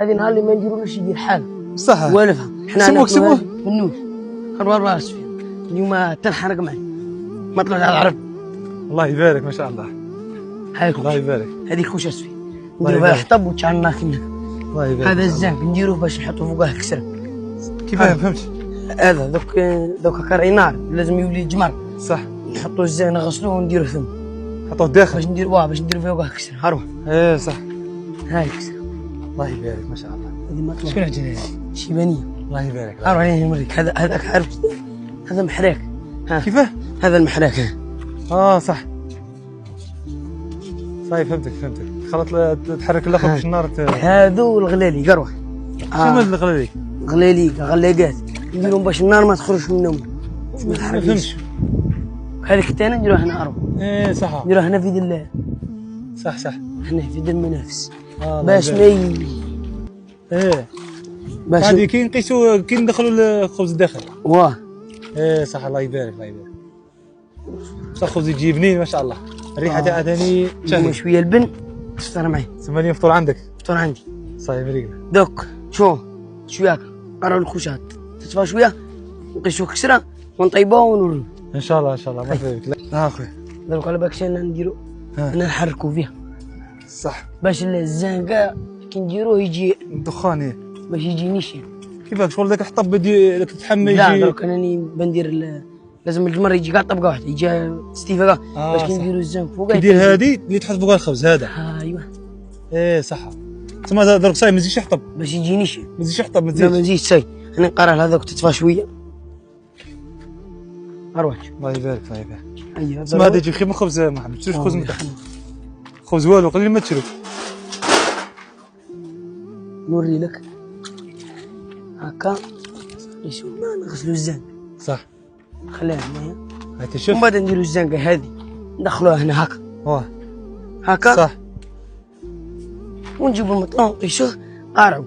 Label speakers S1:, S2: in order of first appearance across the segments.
S1: هذه نهار اللي ما نديرولوش يدير حاله
S2: صح
S1: والفها. حنا
S2: سموه
S1: منوش خربار راس فيه اليوم تنحرق معي ما طلعت على العرب.
S2: الله يبارك ما شاء الله.
S1: هاي
S2: الله يبارك.
S1: هذيك خوش اسفي نديرو فيها حطب وتشعلنا كنا.
S2: الله يبارك.
S1: هذا الزنك نديروه باش نحطو فوقه كسره.
S2: كيفاه فهمت؟
S1: هذا دوك كاري نار لازم يولي جمر.
S2: صح.
S1: نحطو الزين نغسلوه ونديروه ثم
S2: حطوه الداخل
S1: باش نديرو فوقه كسره. هروح
S2: ايه صح.
S1: هاي كسره.
S2: الله يبارك ما شاء الله.
S1: هذه ما
S2: شكون عجل هذه؟
S1: شيبانيه.
S2: الله يبارك.
S1: هروح عليه نوريك. هذاك عرفت هذا محراك.
S2: كيفاه؟
S1: هذا المحراك.
S2: صح. صحيح فهمتك خلط تحرك اللقب باش النار
S1: هذو الغلالي قروح.
S2: شنو الغلالي؟
S1: غلاقات نديرهم باش النار ما تخرجش منهم.
S2: ما فهمتش.
S1: هذيك الثاني نديروها هنا اروح.
S2: ايه صح.
S1: نديروها هنا في دل.
S2: صح.
S1: هنا في دل المنافس.
S2: باش
S1: ما
S2: ايه
S1: باش
S2: هذه كي نقيسوا كي ندخلوا الخبز الداخل.
S1: واه
S2: ايه صح. الله يبارك بصح الخبز يجي بنين ما شاء الله. الريحه تاعها ثاني
S1: شويه شويه البن تفطر معي.
S2: ثمانية فطور عندك.
S1: فطور عندي.
S2: صحيح بريقنا.
S1: دوك شو شويه قراو الخوشات تطفى شويه نقيسو كسره ونطيبوه ونورو
S2: ان شاء الله ما فيك. لا اخويا
S1: دوك على بالك شنو نديرو انا نحركو فيها
S2: صح
S1: باش الزنقه كي نديروه يجي
S2: الدخان. ايه
S1: باش يجي نشي.
S2: كيفاش شغل ذاك الحطب داك تتحمل
S1: لا
S2: يجي.
S1: دوك انني بندير لازم الجمر يجي قاع طبقه واحده يجي ستيفا كاع باش كي نديرو الزنق فوقه
S2: يدير هذه اللي تحط فوقها الخبز هذا.
S1: ايوا
S2: ايه صح. تما درك صاي ما تزيدش يحطب.
S1: باش يجي نشي.
S2: ما تزيدش يحطب. ما
S1: لا ما
S2: تزيدش.
S1: نزيدش شي. انا نقرا هذاك تطفى شويه اروح.
S2: الله يبارك.
S1: ايوا
S2: تما هذا يجي خير من خبز محمد. تشروش خبز من تحت. خبز والو قليل ما تشرو.
S1: نوري لك هكا يشوف ما نغسلو الزنق.
S2: صح.
S1: خليها هنايا
S2: هاي تشوف.
S1: ومن بعد نديرو الزنقه هذه ندخلوها هنا هكا هكا
S2: صح.
S1: ونجيبو المطلوع نقيسوه قارعو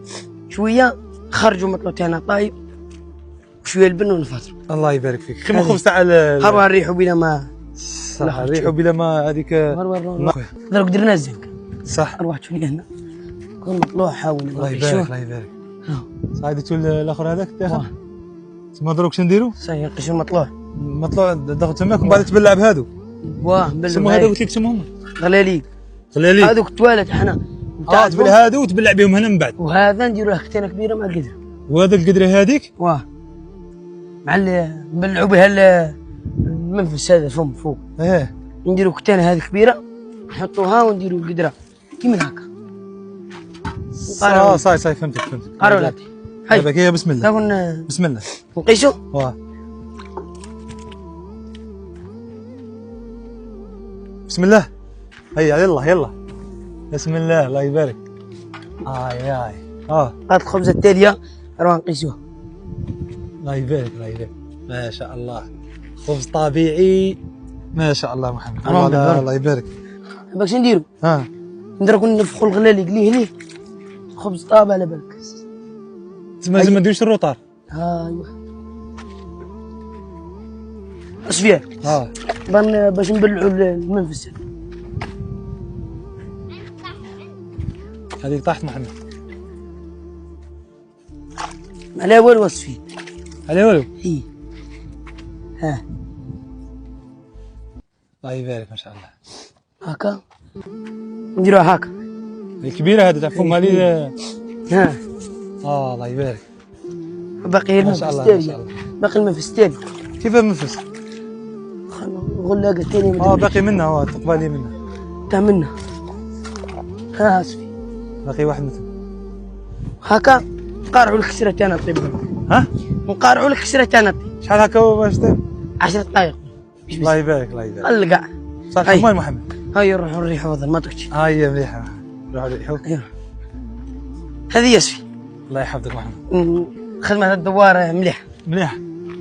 S1: شويه خرجوا المطلوع تاعنا طايب وشويه البن ونفطرو.
S2: الله يبارك فيك. خير من الخبز تاع
S1: هروا نريحو بلا ما
S2: صح. ريحو بلا ما هذيك.
S1: درك درنا الزنقه.
S2: صح.
S1: اروح شويه هنا كون مطلوع حاول.
S2: الله يبارك. صح. هذه تول الاخر هذاك تاخذ. تما دروك شنو نديرو؟
S1: صحيح نقيسو المطلوع.
S2: المطلوع تاخذ تماك ومن بعد تبلع بهادو.
S1: نبلع
S2: سمو هذا قلت لك سموهم
S1: غلالي. هذوك التوالت حنا
S2: تبلع هادو وتبلع بهم هنا من بعد.
S1: وهذا نديرو له كتينه كبيره مع القدره.
S2: وهذا القدره هذيك
S1: مع نبلعو بها المنفس هذا فوق. نديرو كتانه هذه كبيره نحطوها ونديرو القدره كيما هكا.
S2: صاي فهمتك.
S1: قارو لاتي
S2: هاي بسم الله. بسم الله
S1: نقيسو.
S2: بسم الله. هيا يلا بسم الله. الله يبارك. هاي
S1: هاد الخبزه التاليه نروح نقيسوها.
S2: الله يبارك. ما شاء الله خبز طبيعي ما شاء الله محمد. الله يبارك.
S1: باش نديرو نديرو نفخو الغلالي قليه خبز طاب على بالك.
S2: تما لازم ما نديروش الروطار.
S1: ايوا اصفياء باش نبلعو المنفس.
S2: هذيك طاحت محمد.
S1: عليها والو اصفي.
S2: عليها والو. الله يبارك ما شاء الله.
S1: هكا نديروها هكا.
S2: الكبيره هذه تاع فوق مالي. الله يبارك.
S1: باقي المنفس الثاني. باقي المنفس الثاني.
S2: كيف المنفس؟
S1: غلاقه الثانيه.
S2: باقي منها تقبالي منها.
S1: تاع منها. اصفي.
S2: باقي واحد مثل
S1: هكا نقارعوا الكسره تاعنا طيب. نقارعوا الكسره تاعنا طيب.
S2: شحال هكا باش طيب؟
S1: 10 دقائق.
S2: الله يبارك.
S1: القع
S2: صافي المهم محمد.
S1: هيا نروحوا نريحوا هذا ما تكتش.
S2: هيا مليحه نروحوا نريحوا.
S1: هذه ياسفي.
S2: الله يحفظك محمد.
S1: خدمه الدوار مليحه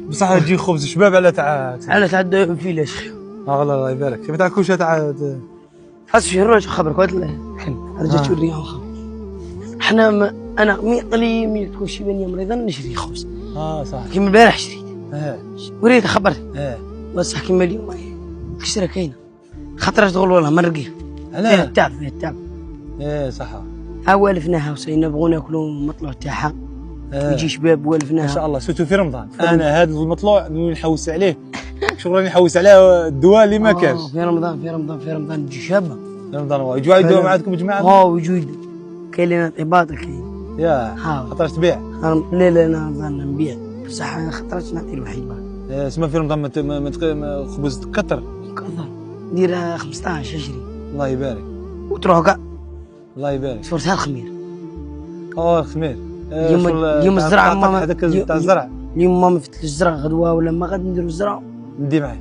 S2: بصح تجي خبز شباب على تاع
S1: الفيل يا شيخ.
S2: الله يبارك. كيف تاع كلشي تاع
S1: حسبي الروج خبرك رجعت توريهم خبر. احنا انا مي تكون شيبانيه مريضه نشري خبز.
S2: صح.
S1: كيما البارح شريت. وريت خبرت. بصح كيما اليوم كسره كاينه خاطر تقول والله مرقيه.
S2: علاه؟
S1: فيها التعب.
S2: صح.
S1: ها والفناها وصينا بغوا ناكلوا المطلوع تاعها. يجي شباب والفناها
S2: ما شاء الله سيرتو في رمضان. انا هذا المطلوع نحوس عليه شغل راني نحوس عليه الدواء اللي ما كانش.
S1: في رمضان تجي شابه.
S2: في رمضان يجوا يدوا معكم جماعه.
S1: ويجوا يدوا. كاين اللي عباده كاين.
S2: يا خاطر تبيع.
S1: لا انا نبيع بصح خاطرش نعطي الوحيد بقى.
S2: اسمع في رمضان ما خبز تكثر.
S1: ندير 15 20.
S2: الله يبارك.
S1: وتروح كاع.
S2: الله يبارك.
S1: صورتها الخمير.
S2: الخمير.
S1: اليوم الزرع ماما
S2: هذاك تاع الزرع.
S1: اليوم ماما فتح الزرع غدوه ولا ما غادي نديروا الزرع.
S2: ندي معاه.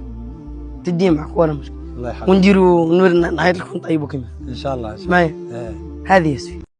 S1: تدي معك ولا مشكل.
S2: الله يحفظك.
S1: ونديروا نعيط لك ونطيبوا كيما.
S2: ان شاء الله.
S1: معايا. هذه يا سيدي.